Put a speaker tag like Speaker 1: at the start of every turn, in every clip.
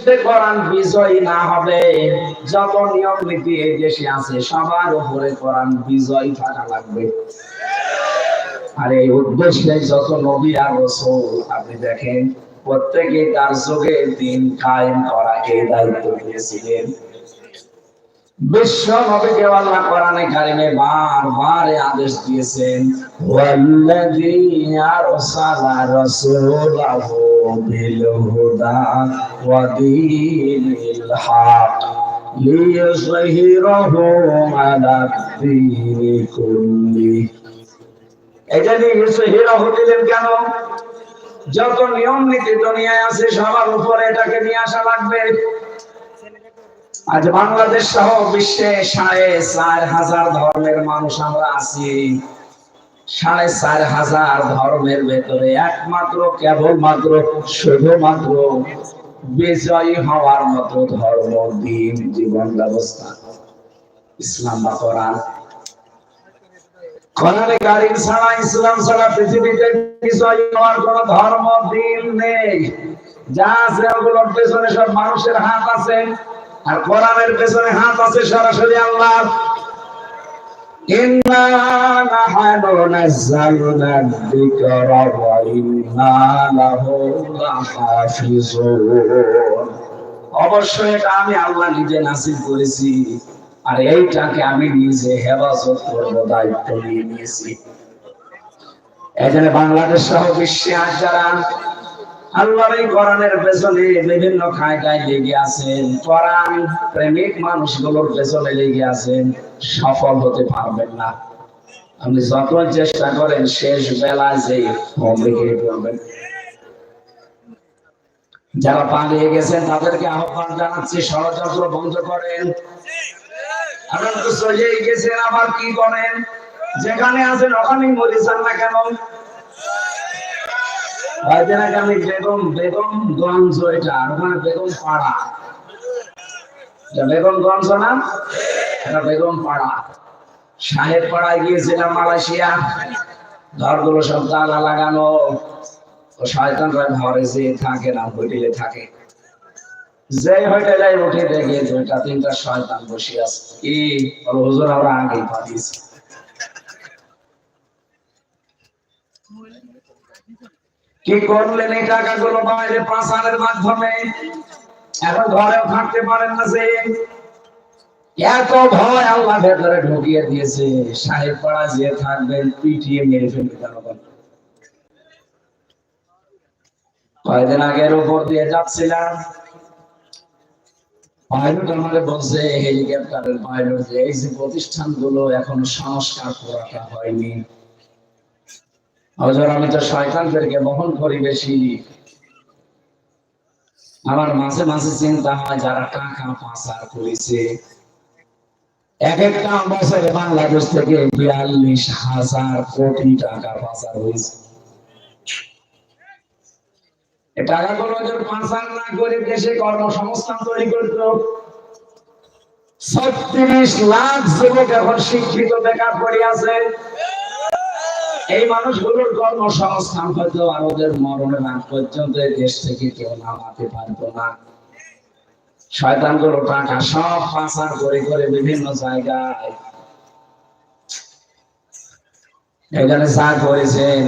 Speaker 1: যুদ্ধে কোরআন বিজয়ী না হবে, যত নিয়ম নীতি এই দেশে আছে সবার উপরে কোরআন বিজয়ী থাকা লাগবে। আর এই উদ্দেশ্যে যত নবী আর রাসূল আপনি দেখেন প্রত্যেকে তার যুগে দিন কায়েম করা এই দায়িত্ব নিয়েছিলেন। বিশ্ব নবীকে আল্লাহ কোরআনে কারিমে বারবার আদেশ দিয়েছেন, ওয়াল্লাযী আরসালা রাসূলাহু বিল হুদা ওয়া দীনিল হক লিইয়ুযহিরাহু আলা দীনি কুল্লি। এটা লিইয়ুযহিরাহু দিলেন কেন? যত নিয়ম নীতি দুনিয়ায় আছে সবার উপরে এটাকে নিয়ে আসা লাগবে। আজ বাংলাদেশ সহ বিশ্বে ৪,৫০০ ধর্মের মানুষ আমরা আছি। ৪,৫০০ ধর্মের ভেতরে একমাত্র কেবলমাত্র শুধুমাত্র বিজয়ী হওয়ার মতো ধর্ম, দিন, জীবন ব্যবস্থা ইসলাম বা কোরআন। কোরআনে কারীম ছাড়া, ইসলাম ছাড়া পৃথিবীতে বিজয়ী হওয়ার কোন ধর্ম, দিন নেই। যা আছে ওগুলোর পেছনে সব মানুষের হাত আছে, আর কোরআনের পেছনে হাত আছে সরাসরি আল্লাহ। ইন্না নাহনু নাযালনা যিকরা ওয়া ইন্না লাহু লাহাফিজুন। অবশ্যই এটা আমি আল্লাহ নিজে নাযিল করেছি, আর এইটাকে আমি নিজে হেফাজত করব, দায়িত্ব নিয়ে নিয়েছি। এখানে বাংলাদেশ সহ বিশ্বে আজ যারা আল্লাহর এই কোরআনের পেছনে বিভিন্ন খায়কায় লেগে আছেন, কোরআন প্রেমিক মানুষগুলোর পেছনে লেগে আছেন, সফল হতে পারবেন না। আপনি যত চেষ্টা করেন শেষ বেলায় যে বিক্রি করবেন। যারা পালিয়ে গেছেন তাদেরকে আহ্বান জানাচ্ছি, ষড়যন্ত্র বন্ধ করেন। আপনারা তো চলেই গেছেন, আবার কি করেন? যেখানে আছেন ওখানেই মরে যান না কেন? আমি বেগমগঞ্জ, এটা ওখানে বেগম পাড়া, বেগমগঞ্জ না, এটা বেগম পাড়া। সাহেব পাড়ায় গিয়েছিলাম মালয়েশিয়া, ঘরগুলো সব তালা লাগানো, ও শয়তানরা ঘরে যে থাকে না, হোটেলে থাকে। যে হোটেলে উঠে দেখে 2-3টা শয়তান বসে আছে। কি হুজুর, আমরা আগেই পাঠিয়েছি। কি করলেন এই টাকাগুলো? বাইরে পাচারের মাধ্যমে। এখন ঘরেও থাকতে পারেন না, যে এত ভয় আল্লাহ ভেতরে ঢুকিয়ে দিয়েছে। সাহেব পাড়া যে থাকবেন পিটিয়ে মেরে ফেলবে জনগণ। কয়েকদিন আগের উপর দিয়ে যাচ্ছিলাম, পাইলট আমাকে বলছে, হেলিকপ্টারের পাইলট, যে এই যে প্রতিষ্ঠানগুলো এখনো সংস্কার করাটা হয়নি। আমি তো শয়তানদেরকে বহন করি বেশি। আমার মাঝে মাঝে চিন্তা হয়, যারা টাকা পাচার করেছে, এক একটা বছরে বাংলাদেশ থেকে 42,000 কোটি টাকা পাচার হয়েছে। এই টাকাগুলো যদি পাচার না করে দেশে কর্মসংস্থান তৈরি করত, 36 লাখ যুবক এখন শিক্ষিত বেকার পড়ে আছে। এই মানুষগুলোর কর্মসংস্থান হয়তো আর ওদের মরণের আগ পর্যন্ত দেশ থেকে কেউ নামাতে পারতো না। শয়তানগুলো টাকা সব পাচার করে করে বিভিন্ন জায়গায়, এখানে যা করেছেন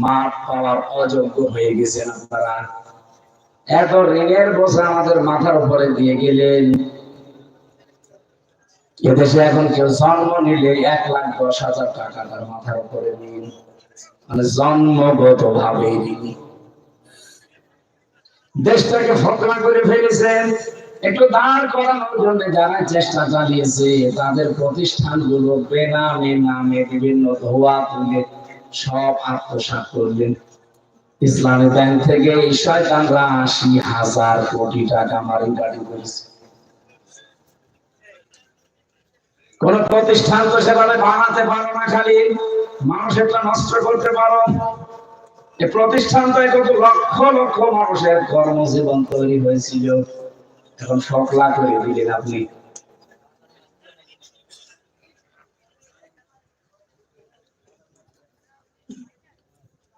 Speaker 1: মাপ পাওয়ার অযোগ্য হয়ে গেছেন আপনারা। এত ঋণের বোঝা আমাদের মাথার উপরে দিয়ে গেলেন। এদেশে এখন কেউ জন্ম নিলে 1,10,000 টাকা তার মাথার উপরে দিন, মানে জন্মগত ভাবে দিন। দেশটাকে ফকরা করে ফেলেছেন। একটু দাঁড় করানোর জন্য যারা চেষ্টা চালিয়েছে, তাদের প্রতিষ্ঠানগুলো বেনামে নামে বিভিন্ন ধোয়া তুলে সব আত্মসাৎ করলেন। ইসলামী ব্যাংক থেকে এই শয়তানরা 80,000 কোটি টাকা মারিকাটি করেছে। কোন প্রতিষ্ঠান তো সেভাবে বানাতে পারো না, খালি মানুষেরটা নষ্ট করতে পারো। এই প্রতিষ্ঠান তো কত লক্ষ লক্ষ মানুষের কর্মজীবন তৈরি হয়েছিল, এখন ফকলা করে দিলেন আপনি।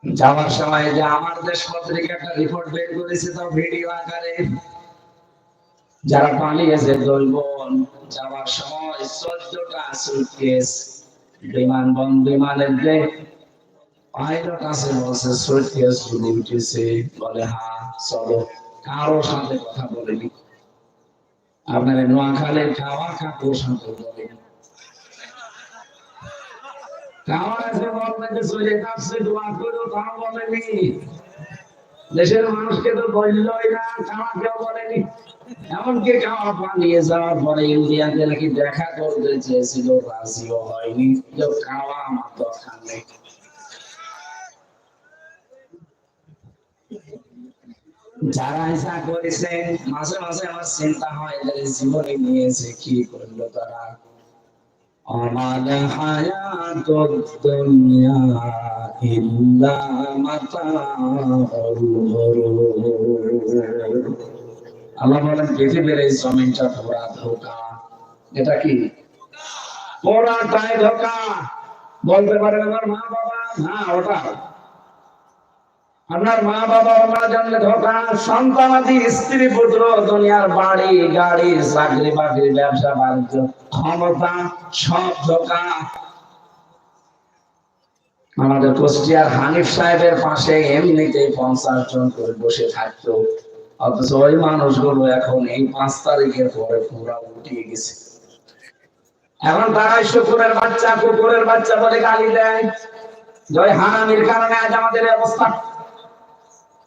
Speaker 1: যাওয়ার সময় যে আমার দেশ পত্রিকা একটা রিপোর্ট বের করেছে, তো ভিডিও আকারে, যারা পালিয়েছে দৈবন যাওয়ার সময় 14টা সুটকেস বিমানের যে পাইলট আছে বলছে সুটকেস গুলো উঠেছে, বলে হ্যাঁ চলো, কারো সাথে কথা বলেনি। আপনার নোয়াখালীর খাওয়া কাকুর সাথে বলেনি, খাওয়া আছে বলবেন যে চলে যাচ্ছে দোয়া করো, তাও বলেনি। দেশের মানুষকে তো বললই না, খাওয়া কেউ বলেনি। এমনকি খাওয়া পালিয়ে যাওয়ার পরে ইন্ডিয়াতে নাকি দেখা করতে চেয়েছিল, রাজিও হয়নি, যে খাওয়া আমার দরকার নেই। যারা ইচ্ছা করেছে, মাঝে মাঝে আমার চিন্তা হয় যে জীবনে নিয়েছে কি করলো তারা। আমার হায়াতুদ দুনিয়া ইল্লা মাতাউল গুরুর। আল্লাহ বলেন পৃথিবীর এই জমিনটা পুরা ধোঁকা। এটা কি? পুরাটাই ধোঁকা। বলতে পারেন আমার মা বাবা, না ওটা আপনার মা বাবা আমার জন্য ধোঁকা, সন্তানাদি স্ত্রী পুত্র দুনিয়ার বাড়ি গাড়ি চাকরি বাকরি ব্যবসা বাণিজ্য ক্ষমতা সব ধোঁকা। আমাদের কুষ্টিয়ার হানিফ সাহেবের পাশে এমনিতেই 50 জন করে বসে থাকতো, অথচ ওই মানুষগুলো এখন এই 5 তারিখের পরে পুরা উঠিয়ে গেছে। এখন তারাই শুকুরের বাচ্চা কুকুরের বাচ্চা বলে গালি দেয়। জয় হারামির কারণে আজ আমাদের অবস্থা।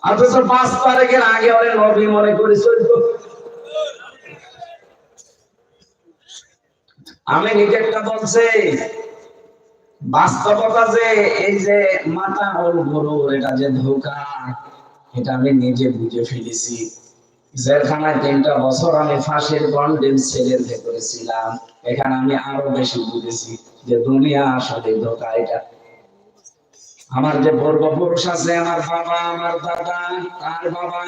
Speaker 1: অথচ 5 তারিখের আগে ওরে নবী মনে করে চলতো। আমি নিজে একটা বলছি, বাস্তবতা যে এই যে মাথা হল গরু, এটা যে ধোঁকা, এটা আমি নিজে বুঝে ফেলেছি। জেলখানায় 3টা বছর আমি ফাঁসির কন্ডেম সেলের ভেতরে ছিলাম, এখানে আমি আরো বেশি বুঝেছি যে দুনিয়া আসলে ধোঁকা। এটা আমার যে পূর্বপুরুষ আছে, আমার বাবা আমার দাদা আর বাবা,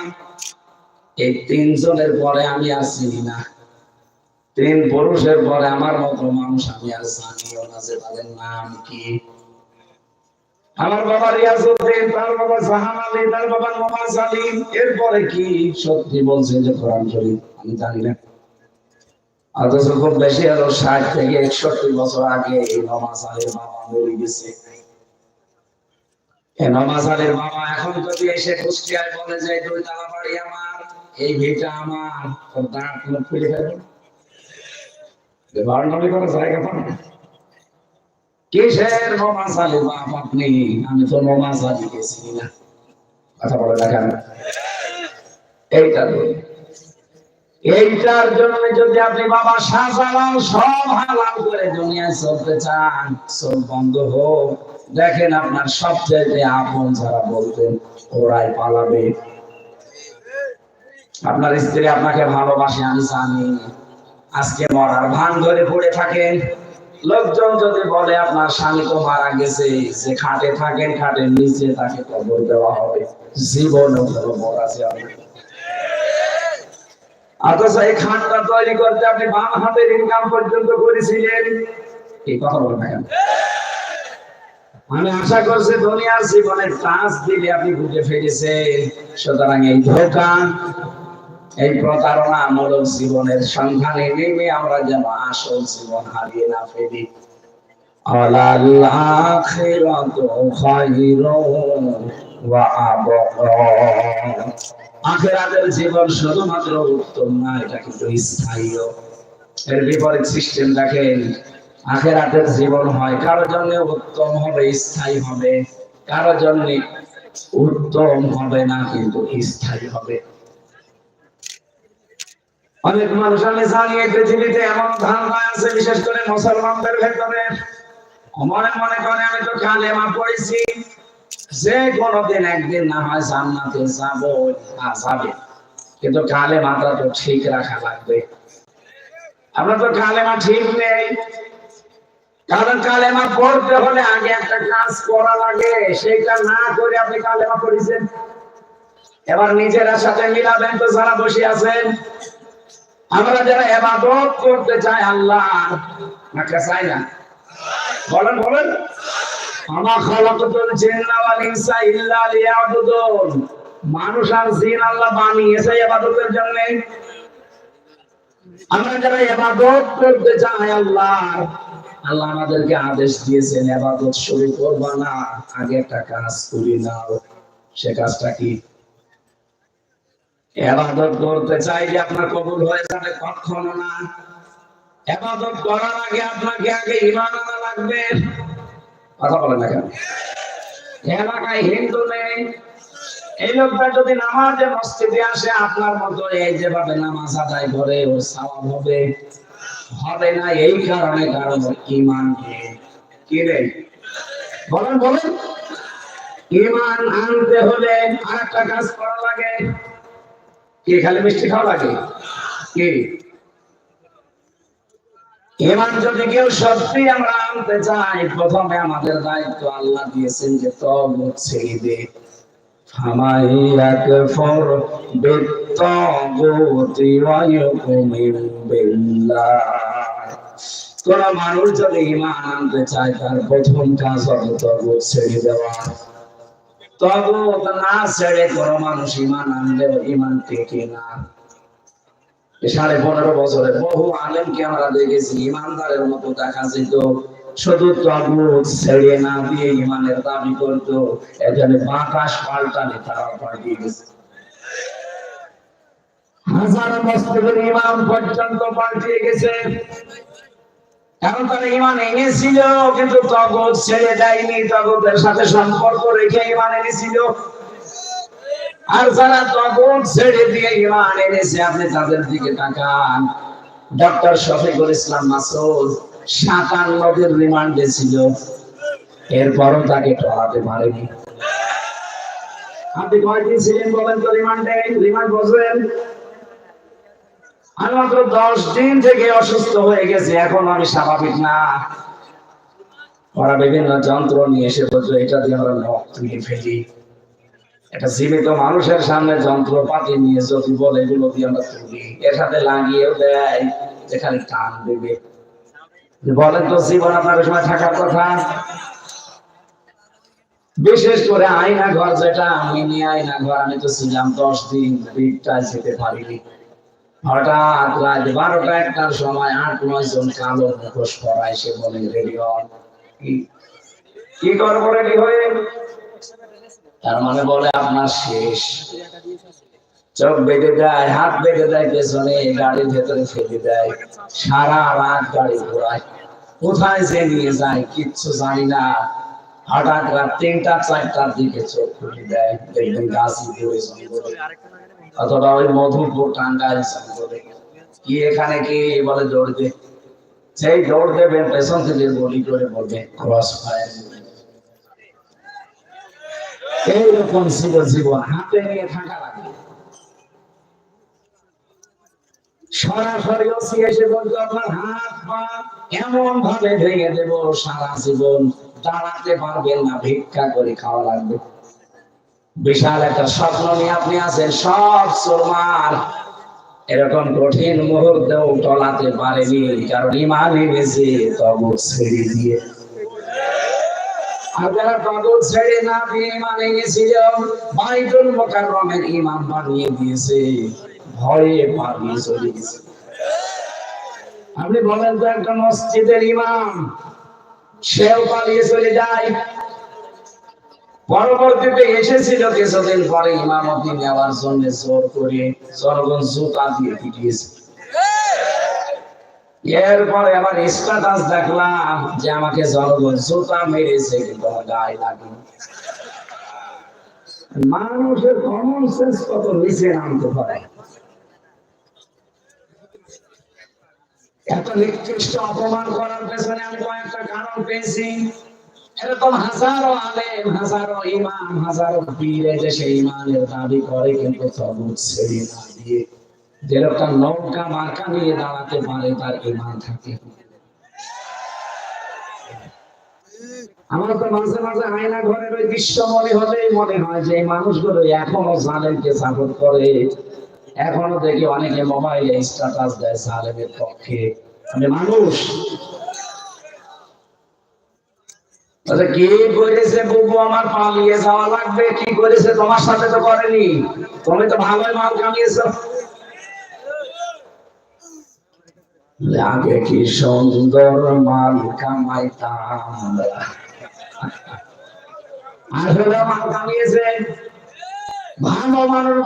Speaker 1: এই 3 জনের পরে আমি আর চিনি না। 3 পুরুষের পরে আমার মতো মানুষ আমি আর জানিও না যে তাদের নাম কি। আমার বাবা রিয়াজউদ্দিন, তার বাবা জাহান আলী, তার বাবা নওয়াজ আলী, এরপরে কি সত্যি বলছে যে কোরআন শরীফ আমি জানি না। অথচ খুব বেশি আরো 60 থেকে 61 বছর আগে এই নওয়াজ আলীর বাবা মরে গেছে। এই নওয়াজ আলীর বাবা এখন যদি এসে কুষ্টিয়ায় বলে যে 2 তলা বাড়ি আমার, এই ভিটা আমার, ওর দাঁত খুলে ফেলবে। বারণালি করার জায়গা পাবে না। কিসের নওয়াজ আলীর বাপ আপনি? আমি তো নওয়াজ আলীকে চিনি না। কথা বলে দেখেন। এইটার জন্য যদি আপনি বাবা শাহজালাল সব হালাল করে দুনিয়ায় চলতে চান, সব বন্ধ হোক, দেখেন আপনার সবচেয়ে আপন যারা বলতেন ওরাই পালাবে। আপনার স্ত্রী আপনাকে ভালোবাসে আমি জানি, আজকে মরার ভান ধরে পড়ে থাকেন। লোকজন যদি বলে আপনার স্বামী তো মারা গেছে, যে খাটে থাকেন খাটের নিচে তাকে কবর দেওয়া হবে, জীবনও কোনো মরা যাবে। অথচ এই খাটটা তৈরি করতে আপনি বাম হাতের ইনকাম পর্যন্ত করেছিলেন। এই কথা বলে থাকেন। আমি আশা করছি দুনিয়ার জীবনের টাচ দিলে আপনি বুঝে ফেলেছেন। সুতরাং এই ধোঁকা, এই প্রতারণামূলক জীবনের সন্ধানে নেমে আমরা যেন আসল জীবন হারিয়ে না ফেলি। আলাল আখিরাতু খায়রুন ওয়া আবকা। আখিরাতের জীবন শুধুমাত্র উত্তম না, এটা কিন্তু স্থায়ীও। এর বিপরীত সিস্টেম দেখেন, আখিরাতের জীবন হয় কারোর জন্য উত্তম হবে, স্থায়ী হবে, কারোর জন্য উত্তম হবে না কিন্তু স্থায়ী হবে। অনেক মানুষ আমি জানি এই পৃথিবীতে এমন ধারণা আছে, বিশেষ করে মুসলমানদের ভেতরে, মনে মনে করে আমি তো কালেমা পড়েছি, যে কোনদিন একদিন না হয় জান্নাতে যাবো, যাবে, কিন্তু কালেমাটা তো ঠিক রাখা লাগবে। আমরা তো কালেমা ঠিক নেই, কারণ কালেমা পড়তে হলে আগে একটা কাজ করা লাগে, সেইটা না করে আপনি কালেমা পড়েছেন। এবার নিজেরা সাথে মিলাবেন তো যারা বসে আছেন, আমরা যারা ইবাদত করতে চাই আল্লাহ, না চাই না? বলেন বলেন। আমা খালাকাতুল জিন্না ওয়াল ইনসা ইল্লা লিয়াবুদুন। মানুষ আর জিন আল্লাহ বানিয়েছে ইবাদতের জন্য। আমরা যারা ইবাদত করতে চাই আল্লাহ, আল্লাহ আমাদেরকে আদেশ দিয়েছেন ইবাদত শুরু করবা না, আগে একটা কাজ করে নাও। সে কাজটা কি? ইবাদত করতে চাইলে আপনার কবুল হয়ে যাবে কখনো না। ইবাদত করার আগে আপনাকে আগে ঈমান আনা লাগবে। কথা বলেন না কেন? এলাকায় হিন্দু নেই, এই লোকটা যদি নামাজে মসজিদে আসে আপনার মতো এই যেভাবে নামাজ আদায় করে ওর সওয়াব হবে? হবে না। এই কারণে, কারণ ঈমান নেই। কি নেই? বলেন বলেন। ঈমান আনতে হলে আরেকটা কাজ করা লাগে। কি খালি মিষ্টি খাওয়া লাগে? কি? ঈমান যদি কেউ সত্যি আমরা আনতে চাই, প্রথমে আমাদের দায়িত্ব আল্লাহ দিয়েছেন যে তওবা ছেড়ে দে। ফামান ইয়াকফুর বিত্তাগুতি ওয়া ইউমিন বিল্লাহ। কোন মানুষ যদি ঈমান আনতে চায় তার প্রথম কাজ হলো তওবা ছেড়ে দেওয়া। তওবা না ছেড়ে কোন মানুষ ঈমান আনলেও ঈমান টেকে না। 15.5 বছরে বহু আলেমকে আমরা দেখেছি ইমানদারের মতো দেখা যেত, শুধু তাগুত ছেড়ে না দিয়ে ইমানের দাবি করতো। এখানে বাতাস পাল্টালে তারা পাল্টিয়ে গেছে। হাজার মসজিদের ইমাম পর্যন্ত পাল্টিয়ে গেছে, কারণ তারা ইমান এনেছিল কিন্তু তাগুত ছেড়ে দেয়নি, তাগুতের সাথে সম্পর্ক রেখে ইমান এনেছিল। আর যারা তাগুত ছেড়ে দিয়ে ঈমান এনেছে আপনি তাদের দিকে তাকান। ডক্টর শফিকুল ইসলাম মাসুদ 57 দিন রিমান্ডে ছিল, এরপরও তাকে টলাতে পারেনি। আপনি কয়দিন ছিলেন বলেন তো রিমান্ডে? রিমান্ড বসবেন আর মাত্র 10 দিন থেকে অসুস্থ হয়ে গেছে, এখন আমি স্বাভাবিক না। ওরা বিভিন্ন যন্ত্র নিয়ে এসে বলছে এটা দিয়ে আমরা নখ তুলে ফেলি। এটা জীবিত মানুষের সামনে যন্ত্রপাতি নিয়ে যদি বলে এগুলো দিয়ে আমরা তুলি, এর সাথে লাগিয়েও দেয়, যেখানে টান দেবে। বলেন তো জীবন আপনার সময় থাকার কথা। বিশেষ করে আয়না ঘর, যেটা মিনি আয়না ঘর, আমি তো ছিলাম 10 দিন, বিটটায় যেতে পারিনি। হঠাৎ রাত 12টা-1টার সময় 8-9 জন কালো মুখোশ পরা এসে বলে রেডি হন। কি করবো রেডি হয়ে? তার মানে বলে আপনার শেষ। চোখ বেঁধে দেয়, হাত বেঁধে দেয়, পেছনে গাড়ির ভেতরে ফেলে দেয়, সারা রাত গাড়ি ঘোরায়, কোথায় যে নিয়ে যায় কিচ্ছু জানি না। হঠাৎ রাত 3টা-4টার দিকে চোখ খুলে দেয়, দেখবেন গাজীপুরে জঙ্গলে অথবা ওই মধুপুর টাঙ্গাইল জঙ্গলে। কি এখানে কি বলে দৌড় দে, সেই দৌড় দেবেন পেছন থেকে গুলি করে বলবে ক্রস ফায়ার। এইরকম ছিল জীবন, হাতে নিয়ে থাকা লাগে। সরাসরি ওসি এসে বলতো আপনার হাত পা এমন ভাবে ভেঙে দেব সারা জীবন দাঁড়াতে পারবেন না, ভিক্ষা করে খাওয়া লাগবে। বিশাল একটা স্বপ্ন নিয়ে আপনি আছেন, সব চোরমার। এরকম কঠিন মুহূর্তেও টলাতে পারেনি, কারণ ঈমান এনেছে তাগুত ছেড়ে দিয়ে। আর যারা তাগুত ছেড়ে না দিয়ে ঈমান এনেছিল, বাইতুল মুকাররমের ইমাম বানিয়ে দিয়েছে, ভয়ে পালিয়ে চলে গেছে। আপনি বলেন তো একটা মসজিদের ইমাম সেও পালিয়ে চলে যায়। পরবর্তীতে এসেছিল কিছুদিন পরে ইমামতি নেওয়ার জন্য জোর করে জনগণ জুতা দিয়ে পিটিয়েছে। এরপরে আবার স্ট্যাটাস দেখলাম যে আমাকে জনগণ জুতা মেরেছে কিন্তু আমার গায়ে লাগেনি। মানুষের কমন সেন্স কত নিচে নামতে পারে। এত নিকৃষ্ট অপমান করার পেছনে আমি কয়েকটা কারণ পেয়েছি। এরকম হাজারো আলেম, হাজারো ইমাম, হাজারো পীর দেশে ইমানের দাবি করে কিন্তু তাগুত ছেড়ে না দিয়ে। যে লোকটা নৌকা মার্কা নিয়ে দাঁড়াতে পারে তার ইমান থাকে। আমার তো মাঝে মাঝে আয়না ঘরের ওই দৃশ্য মনে হলেই মনে হয় যে এই মানুষগুলো এখনো জালেমকে সাপোর্ট করে। এখনো দেখি অনেকে মোবাইলে স্ট্যাটাস দেয় জালেমের পক্ষে। মানে মানুষ কি করেছে বুবু আমার পালিয়ে যাওয়া লাগবে, কি করেছে তোমার সাথে তো করেনি, তুমি তো ভালোই মাল কামিয়েছো। আগে কি সুন্দর মাল কামাইতাম, আসলে মাল কামিয়েছে ভালো মানুষ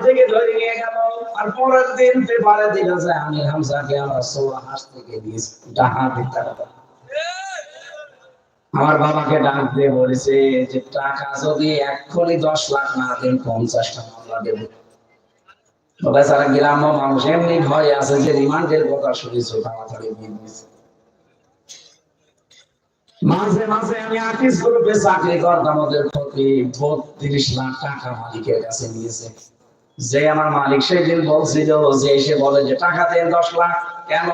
Speaker 1: থেকে ধরে নিয়ে গেল। আর পরের দিন পেপারে দিল যে আমি হামজাকে আমার 16 থেকে দিয়েছি টাকা দিতে হবে। আমার বাবাকে ডাক দিয়ে বলেছে যে টাকা যদি এক্ষুনি 10 লাখ না দেন 50টা মামলা দেব। বেচারা গ্রাম্য মানুষ এমনি ভয় আছে যে রিমান্ডের কথা শুনেছো তাড়াতাড়ি দিয়ে দিয়েছে। মাঝে মাঝে আমি আর্টিস্ট গ্রুপে চাকরি করতাম, ওদের প্রতি 32 লাখ টাকা মালিকের কাছে নিয়েছে। যে আমার মালিক সেদিন বলছিল যে এসে বলে যে টাকা দেন 10 লাখ, কেন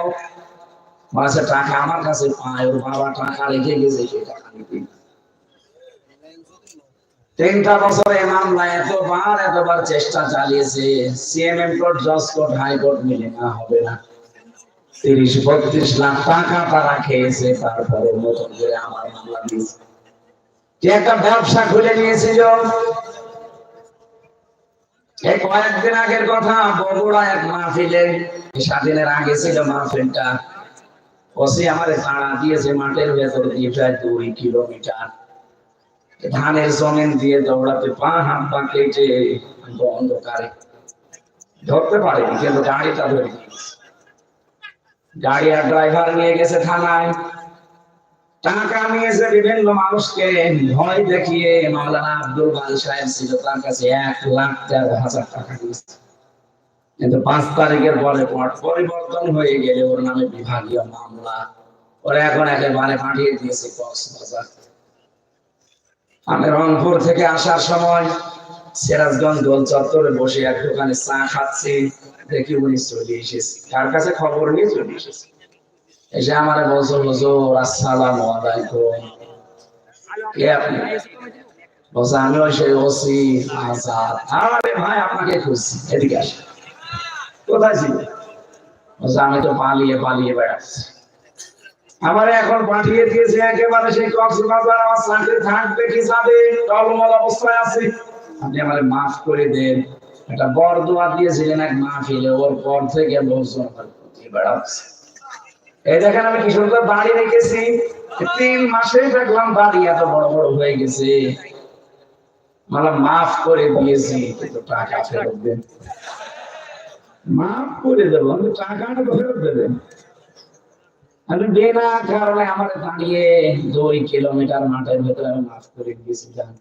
Speaker 1: বলছে টাকা আমার কাছে পায়, ওর বাবা টাকা রেখে গেছে সেই টাকা নিতে। 3টা বছরে মামলা এতবার চেষ্টা চালিয়েছে, সিএমএম কোর্ট, জজ কোর্ট, হাইকোর্ট মিলে না হবে না। 30-32 লাখ টাকা তারা খেয়েছে, তারপরে নতুন করে আমার মামলা দিয়েছে। যে একটা ব্যবসা খুলে নিয়েছিল, এই কয়েকদিন আগের কথা, বগুড়া এক মাহফিলে, স্বাধীনের আগে ছিল মাহফিলটা, ওসি আমারে তাড়া দিয়েছে মাঠের ভেতর দিয়ে প্রায় 2 কিলোমিটার, ধানের জমিন দিয়ে দৌড়াতে পা হাত পা কেটে অন্ধকারে ধরতে পারেনি, কিন্তু গাড়িটা ধরে নিয়েছে। গাড়ি আর ড্রাইভার নিয়ে গেছে থানায়, টাকা নিয়েছে বিভিন্ন মানুষকে ভয় দেখিয়ে। মাওলানা আব্দুল বাল সাহেব ছিল, তার কাছে 1,13,000 টাকা নিয়েছে। কিন্তু 5 তারিখের পরে পট পরিবর্তন হয়ে গেলে ওর নামে বিভাগীয় মামলা, ওরা এখন একেবারে পাঠিয়ে দিয়েছে কক্সবাজার। আমি রংপুর থেকে আসার সময় সিরাজগঞ্জ গোল চত্বরে বসে এক দোকানে চা খাচ্ছি, দেখি উনি চলে এসেছে, কার কাছে খবর নিয়ে চলে এসেছে। এসে আমারে বলছো, হুজুর আসসালামু আলাইকুম, কে আপনি? বলছে আমি ওই সেই ওসি আজাদ। আরে ভাই আপনাকে খুঁজছি, এদিকে আসেন। কোথায় ছিল? বলছে আমি তো পালিয়ে বেড়াচ্ছি। আমার এখন পাঠিয়ে দিয়েছে একেবারে সেই কক্সবাজার। আমার চাকরি থাকবে কি যাবে, টলমল অবস্থায় আছে, আপনি আমারে মাফ করে দেন। একটা বরদোয়া দিয়েছিলেন এক মাহফিলে, ওর পর থেকে লোকজন বেড়াচ্ছে। এই দেখেন আমি কি সুন্দর বাড়ি রেখেছি, 3 মাসে দেখলাম বাড়ি এত বড় বড় হয়ে গেছে। মানে মাফ করে দিয়েছি, কিন্তু টাকা ফেরত দেন। মাফ করে দেবো, টাকাটা ফেরত দেবেন। আমি বিনা কারণে আমার দাঁড়িয়ে 2 কিলোমিটার মাঠের ভেতরে আমি মাফ করে দিয়েছিলাম,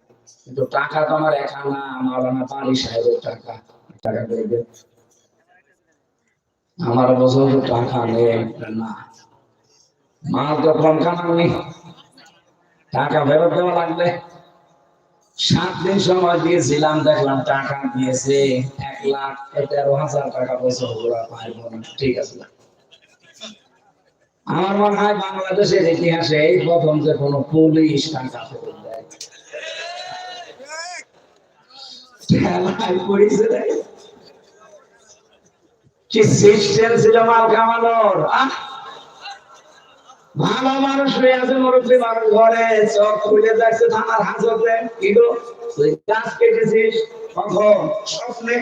Speaker 1: কিন্তু টাকা তো আমার একা না, মাওলানা পারি সাহেবের টাকা। টাকা দেবে আমার বছর টাকা নেই না, মাল তো কম কামাননি, টাকা ফেরত দেওয়া লাগবে। 7 দিন সময় দিয়েছিলাম, দেখলাম টাকা দিয়েছে 1,13,000 টাকা। বছর ওরা পাইব না, ঠিক আছে। আমার মনে হয় বাংলাদেশের ইতিহাসে এই প্রথম যে কোন পুলিশ টাকা ফেরত দেয়। কি সিস্টেম ছিল মাল কামানোর। ভালো মানুষ হয়ে আছে, মুরব্বী মানুষ ঘরে চোখ খুলে যাচ্ছে থানার হাজতে, কি গো তুই গাছ কেটেছিস কখন? স্বপ্নে।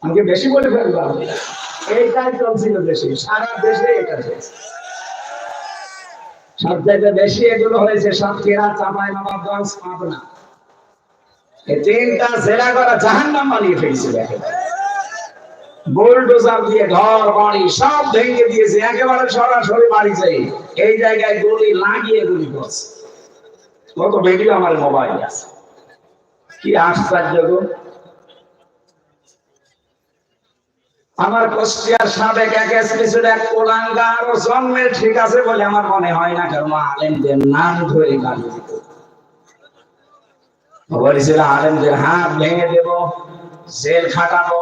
Speaker 1: আমাকে বেশি বলে ফেললাম, এইটাই চলছিল দেশে, সারা দেশে এটা চলছে। সব থেকে বেশি এগুলো হয়েছে সাতক্ষীরা, চাঁপাইনবাবগঞ্জ, পাবনা। এই 3টা জেলা করা জাহান্নাম বানিয়ে ফেলছিল একেবারে। বুলডোজার দিয়ে ঘর বাড়ি সব ভেঙে দিয়েছে, একেবারে সরাসরি বাড়ি চাই। এই জায়গায় গুলি লাগিয়ে গুলি করছে। কত ভিডিও আমার মোবাইলে আছে, কি আশ্চর্য গো। আমার কুষ্টিয়ার সাবেক এক এসপি ছিল এক কোলাঙ্গার, ও জন্মের ঠিক আছে বলে আমার মনে হয় না, কারণ আলেমদের নাম ধরে গালি দিত। বলেছিল আলেমদের হাত ভেঙে দেব, জেল খাটাবো।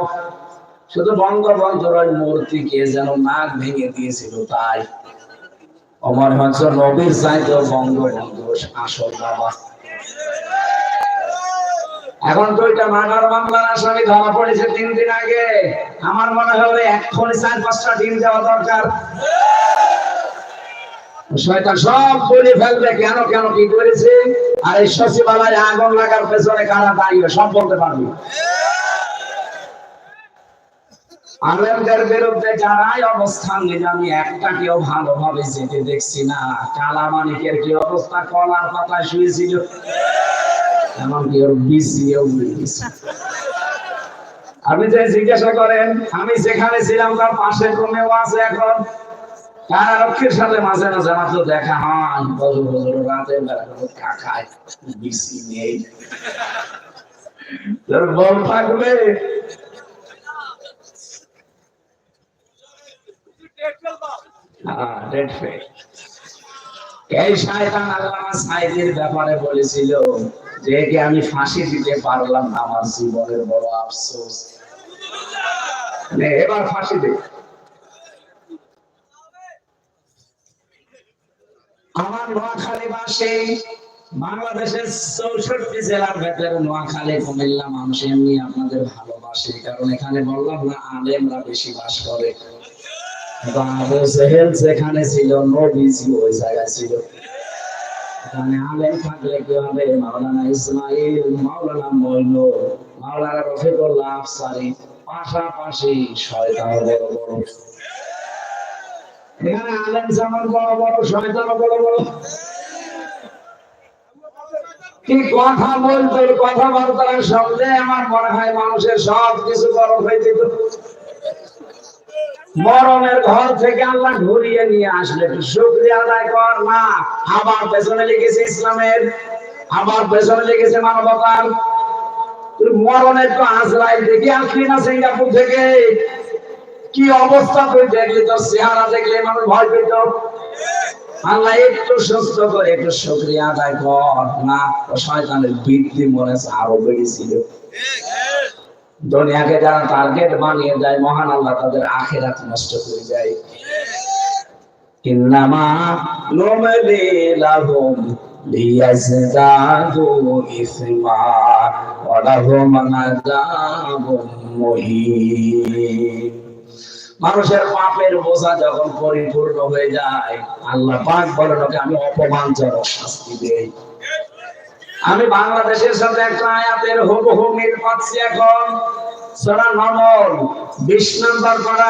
Speaker 1: শুধু বঙ্গবন্ধুর ওই মূর্তিকে যেন নাক ভেঙে দিয়েছিল তাই। অমর হচ্ছ নবীর চাইতেও বঙ্গবন্ধু আসল বাবা। এখন তো এটা মার্ডার মামলার আসামি ধরা পড়েছে 3 দিন আগে। আমার মনে হবে এক্ষুনি 4-5টা টিম দেওয়া দরকার। শয়তান সব বলে ফেলবে, কেন কেন কি করেছে, আর এই সচিবালয়ে আগুন লাগার পেছনে কারা দাঁড়িয়ে সব বলতে পারবে। আলেমদের বিরুদ্ধে যারাই অবস্থান নিল আমি একটাকেও ভালোভাবে যেতে দেখছি না। কালামানিকের কি অবস্থা, কলার পাতায় শুয়েছিল, এমনকি ওর বিসিও গেছে। আপনি যে জিজ্ঞাসা করেন, আমি যেখানে ছিলাম তার পাশের রুমেও আছে এখন। কারারক্ষীর সাথে মাঝে মাঝে মাত্র দেখা হয়, বজর বজর রাতের বেলা কাকায় বিসি নেই, তোর বল থাকবে। এই শয়তান আল্লামা সাঈদীর ব্যাপারে বলেছিল যে একে আমি ফাঁসি দিতে পারলাম না, আমার জীবনের বড় আফসোস। এবার ফাঁসি দে। আমার নোয়াখালী বাসী, বাংলাদেশের 64 জেলার ভেতরে নোয়াখালী কুমিল্লা মানুষ এমনি আপনাদের ভালোবাসে, কারণ এখানে বললাম না আলেমরা বেশি বাস করে। আবু জেহেল যেখানে ছিল নবীজি ওই জায়গায় ছিল। এখানে আলেম থাকলে কি হবে? মাওলানা ইসমাইল, মাওলানা মইনু, মাওলানা রফিকুল্লাহ আফসারী, পাশাপাশি শয়তান বড় বড়। এখানে আলেম যেমন বড় বড়, শয়তান বড় বড়। কি কথা বলতো, কথাবার্তার শব্দে আমার মনে হয় মানুষের সব কিছু বরফ হয়ে যেত। মরণের ঘর থেকে আল্লাহ ঘুরিয়ে নিয়ে আসলে শুকরিয়া আদায় কর না। আবার পেছনে লিখেছে ইসলামের, আবার পেছনে লিখেছে মানবতার। মরণের তো আজরাইল দেখে আসলি না সিঙ্গাপুর থেকে? কি অবস্থা তুই দেখলি, তোর চেহারা দেখলে মানুষ ভয় পেত। আল্লাহ একটু সুস্থ করে একটু শুকরিয়া আদায় কর না। শয়তানের বৃদ্ধি মনে আরো বেড়েছিল। দুনিয়াকে যারা টার্গেট বানিয়ে যায়, মহান আল্লাহ তাদের আখিরাত নষ্ট করে যায়। ইন্নামা নুমলি লাহুম লিয়াজদাদু ইসমা ওয়া লাহুম আযাবুম মুহিন। মানুষের পাপের বোঝা যখন পরিপূর্ণ হয়ে যায়, আল্লাহ পাক বলেন ওকে আমি অপমানজনক শাস্তি দেই। আমি বাংলাদেশের সাথে একটা আয়াতের হুবহু মিল পাচ্ছি এখন। সূরা নমল 20 নাম্বার পারা,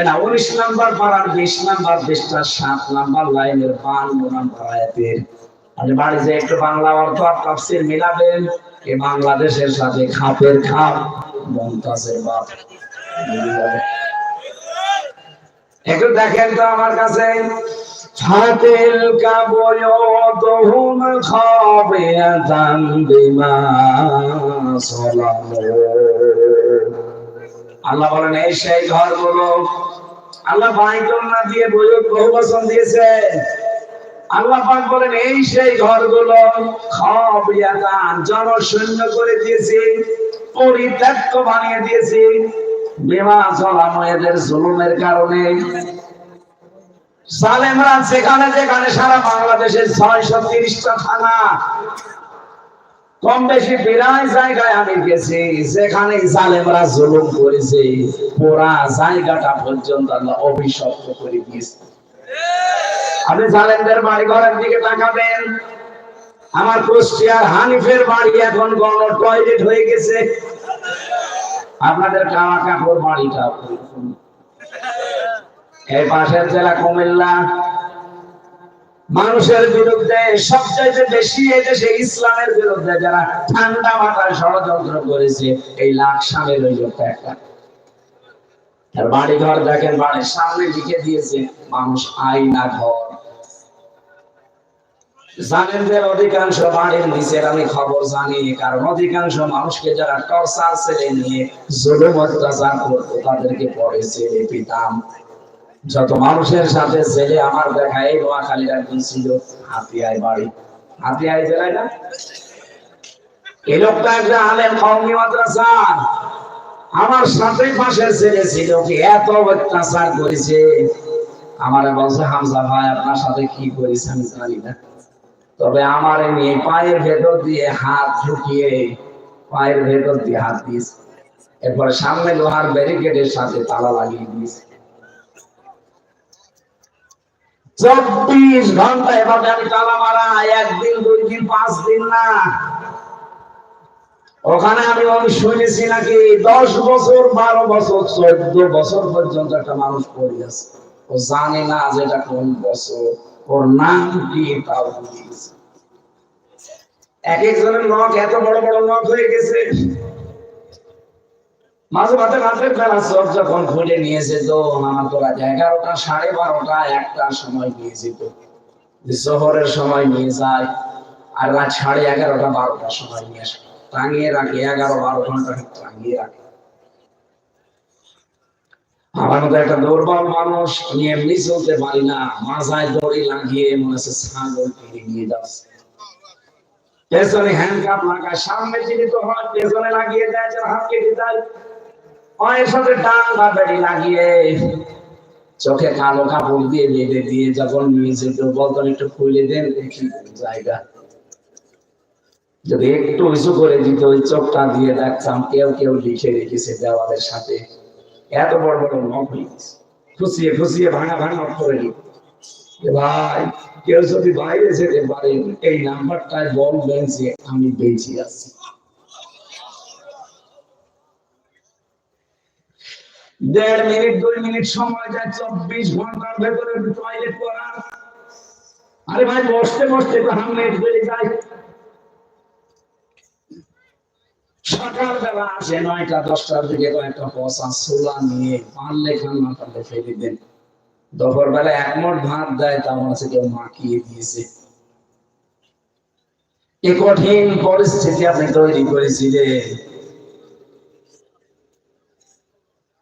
Speaker 1: এটা 19 নাম্বার পারার 20 নাম্বার পৃষ্ঠার 7 নাম্বার লাইনের 52 নাম্বার আয়াতের। আপনি বাড়িতে একটু বাংলা অর্থ আর তাফসীর মিলাবেন। এই বাংলাদেশের সাথে খাপের খাপ, মমতাজের বাপ মিলে যাবে। একটু দেখেন তো আমার কাছে। ফাতিল কাবয়তুহুম খাবিয়াতান বিমা সালামু। আল্লাহ বলেন এই সেই ঘরগুলো, আল্লাহ বাইতুল না দিয়ে বহু বচন দিয়েছে। আল্লাহ পাক বলেন এই সেই ঘরগুলো খাবিয়াতান, জনশূন্য করে দিয়েছি, পরিত্যক্ত বানিয়ে দিয়েছি, বিমা সালামু, এদের জুলুমের কারণে। জালেমরা যেখানে যেখানে, সারা বাংলাদেশের 630টা থানা, কম বেশি প্রায় জায়গায় আমি গেছি, যেখানে জালেমরা জুলুম করেছে পুরা জায়গাটা পর্যন্ত আল্লাহ অভিশপ্ত করে দিয়েছে। আপনি জালেমদের বাড়ি ঘরের দিকে তাকাবেন। আমার কুষ্টিয়ার হানিফের বাড়ি এখন গণ টয়লেট হয়ে গেছে। আপনাদের কাওয়া কাপড় বাড়িটা, এই পাশের জেলা কুমিল্লা, মানুষের বিরুদ্ধে সবচাইতে বেশি এই দেশে ইসলামের বিরুদ্ধে যারা ঠান্ডা মাথায় ষড়যন্ত্র করেছে, এই লাকসামের ওই লোকটা একটা। তার বাড়ি ঘর দেখেন, বাড়ির সামনে লিখে দিয়েছে মানুষ আয়না ঘর। জালেমদের অধিকাংশ বাড়ির নিচের আমি খবর জানি, কারণ অধিকাংশ মানুষকে যারা টর্চার ছেলে নিয়ে জুলুম অত্যাচার করতো তাদেরকে পরে ছেলে পিতাম। যত মানুষের সাথে ছেলে আমার দেখা, এই নোয়াখালীর একজন ছিল হাতিয়ায় বাড়ি, হাতিয়ায় জেলায় না, এই লোকটা একটা আলেম কওমি মাদ্রাসা। আমার সাথে পাশের ছেলে ছিল, কি এত অত্যাচার করেছে। আমার বলছে হামজা ভাই আপনার সাথে কি করেছে আমি জানি না, তবে আমার নিয়ে পায়ের ভেতর দিয়ে হাত ঢুকিয়ে পায়ের ভেতর দিয়ে হাত দিয়েছে, এরপরে সামনে লোহার ব্যারিকেডের সাথে তালা লাগিয়ে দিয়েছে। 24 ঘন্টা এভাবে আমি তালা মারা, 1 দিন 2 দিন 5 দিন না। ওখানে আমি শুনেছি নাকি 10 বছর 12 বছর 14 বছর পর্যন্ত একটা মানুষ পড়ে আছে, ও জানে না যেটা কোন বছর, ওর নাম কি তাও ভুলে গেছে। এক একজনের নখ এত বড় বড় নখ হয়ে গেছে। মাঝে মাঝে রাতের বেলা চোখ যখন খুলে নিয়েছে তো আমার তো রাত 11টা 12:30 1টার সময় নিয়ে যেত, যে শহরের সময় নিয়ে যায়, আর রাত 11:30 12টার সময় নিয়ে আসে, টাঙিয়ে রাখে 11-12 ঘন্টা টাঙিয়ে রাখে। আমার মতো একটা দুর্বল মানুষ, আমি এমনি চলতে পারি না, মাথায় দড়ি লাগিয়ে মনে হচ্ছে ছাগল কিনে নিয়ে যাচ্ছে। পেছনে হ্যান্ডকাপ লাগায়, সামনে জীবিত হয়, পেছনে লাগিয়ে দেয় যেন হাত কেটে যায়। পায়ের সাথে টাঙ্গা বেড়ি লাগিয়ে, চোখে কালো কাপড় দিয়ে বেঁধে দিয়ে যখন নিয়ে যেত বলতেন একটু খুলে দেন দেখি জায়গা। যদি একটু উঁচু করে দিত ওই চোখটা দিয়ে দেখতাম কেউ কেউ লিখে রেখেছে দেওয়ালের সাথে, এত বড় বড় নখ হয়ে গেছে, খুশিয়ে খুশিয়ে ভাঙা ভাঙা অক্ষরে লিখে। ভাই কেউ যদি বাইরে যেতে পারে এই নাম্বারটায় বলবেন যে আমি বেঁচে আছি। 1.5 মিনিট 2 মিনিট সময় যায় 24 ঘন্টার ভেতরে টয়লেট করার। আরে ভাই বসতে বসতে তো হামলেট বেড়ে যায়। সকালবেলা আসে 9টা 10টার দিকে কয়েকটা পচা ছোলা নিয়ে পারলে খান না পারলে ফেলে দেন। দুপুর বেলা 1 মুঠ ভাত দেয়, তা মনে হচ্ছে কেউ মাখিয়ে দিয়েছে। এই কঠিন পরিস্থিতি আপনি তৈরি করেছিলেন।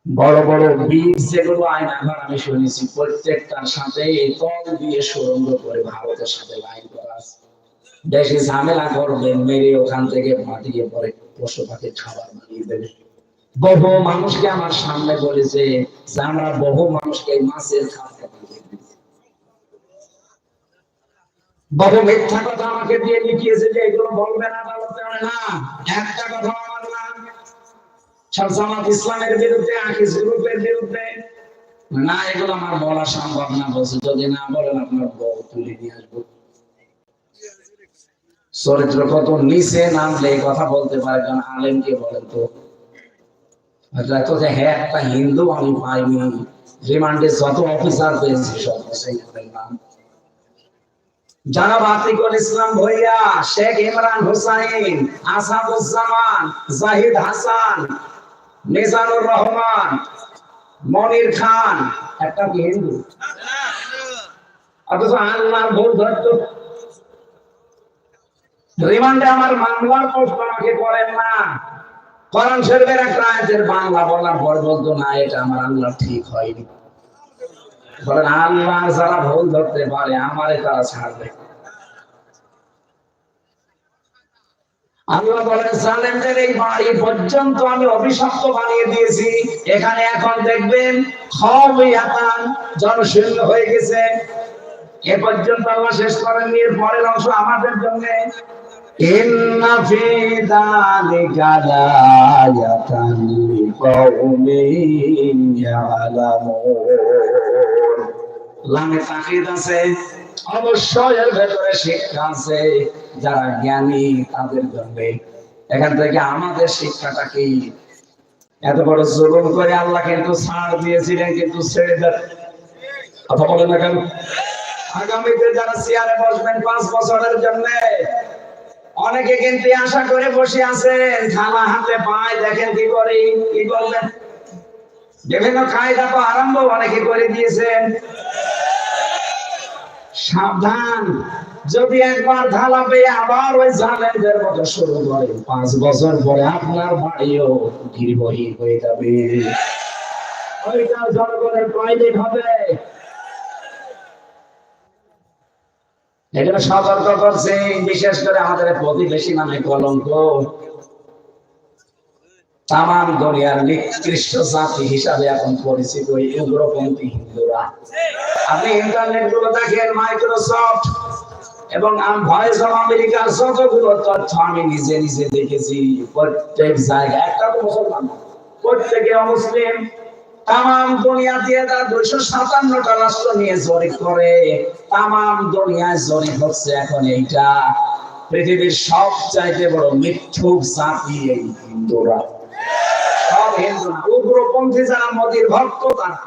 Speaker 1: বড় বড় বীজ যেগুলো আয়নাঘর আমি শুনেছি প্রত্যেকটার সাথে কল দিয়ে সুরঙ্গ করে ভারতের সাথে লাইন করা আছে। বেশি ঝামেলা করবেন মেরে ওখান থেকে মাটিয়ে পরে পশু পাখির খাবার বানিয়ে দেবে। বহু মানুষকে আমার সামনে বলেছে যে আমরা বহু মানুষকে মাছের খাবার বানিয়ে দিয়েছি। বহু মিথ্যা কথা আমাকে দিয়ে লিখিয়েছে যে এগুলো বলবেন আদালতে, না একটা কথা আমার না। জামাত ইসলামের বিরুদ্ধে, আকিস গ্রুপের বিরুদ্ধে, না এগুলো আমার বলা সম্ভব না। বলছে যদি না বলেন আপনার বউ তুলে নিয়ে আসবো। চরিত্র কত নিচে নামলে এই কথা বলতে পারে, কারণ আলেমকে বলেন তো তো যে হ্যাঁ একটা হিন্দু আমি পাইনি, রিমান্ডে যত অফিসার পেয়েছি সব সেই নাম। জনাব আতিকুল ইসলাম ভূঁইয়া, শেখ ইমরান হুসাইন, আসাদুজ্জামান, জাহিদ হাসান, মিজানুর রহমান, মনির খান, একটা কি হিন্দু? অথচ আল্লাহর ভুল ধরতো। রিমান্ডে আমার মামলার প্রশ্ন আমাকে করেন না। কোরআন শরীফের একটা আয়াতের বাংলা বলার পর বলতো না এটা আমার আল্লাহ ঠিক হয়নি। বলেন আল্লাহ যারা ভুল ধরতে পারে আমারে তারা ছাড়বে। আল্লাহ বলেন জালেমদের এই বাড়ি পর্যন্ত আমি অভিশপ্ত বানিয়ে দিয়েছি, এখানে এখন দেখবেন খাওয়াতান জনশূন্য হয়ে গেছে। এ পর্যন্ত আল্লাহ শেষ করেননি, এর পরের অংশ আমাদের জন্য। ইন্না ফি যালিকা লাআয়াতান লিকাউমিন ইয়ালামুন। লামে তাকিদ আছে, অবশ্যই এর ভেতরে শিক্ষা আছে যারা জ্ঞানী তাদের জন্য। এখান থেকে আমাদের শিক্ষাটা কি? এত বড় জুলুম করে আল্লাহ কিন্তু ছাড় দিয়েছিলেন, কিন্তু ছেড়ে দেন কথা বলেন না কেন? আগামীতে যারা চেয়ারে বসবেন 5 বছরের জন্য, অনেকে কিন্তু আশা করে বসে আছেন, থালা হাতে পায় দেখেন কি করে, কি করবেন। বিভিন্ন কায়দা তো আরম্ভ অনেকে করে দিয়েছেন। সাবধান, যদি একবার ধালা পেয়ে আবার ওই জালেমদের মতো শুরু করে 5 বছর পরে আপনার বাড়িও গৃহহীন হয়ে যাবে। ওইটা জনগণের টয়লেট হবে। এজন্য সতর্ক করছে, বিশেষ করে আমাদের প্রতিবেশী নামে কলঙ্ক। তামাম দুনিয়ার নিকৃষ্ট জাতি হিসাবে এখন পরিচিত ওই উগ্রপন্থী হিন্দুরা। আপনি ইন্টারনেট গুলো দেখেন, মাইক্রোসফট এবং ভয়েস অফ আমেরিকার যতগুলো তথ্য আমি নিজে নিজে দেখেছি, প্রত্যেক জায়গায় একটা তো মুসলমান, প্রত্যেকে অমুসলিম। তামাম দুনিয়া দিয়ে তারা 257টা রাষ্ট্র নিয়ে জরিপ করে, তামাম দুনিয়ায় জরিপ হচ্ছে এখন এইটা পৃথিবীর সবচাইতে বড় মিথ্যুক জাতি এই হিন্দুরা। সব হিন্দু না, উগ্রপন্থী যারা মোদির ভক্ত তারা।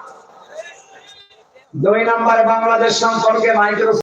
Speaker 1: 2 নম্বরে বাংলাদেশ সম্পর্কে মাইক্রো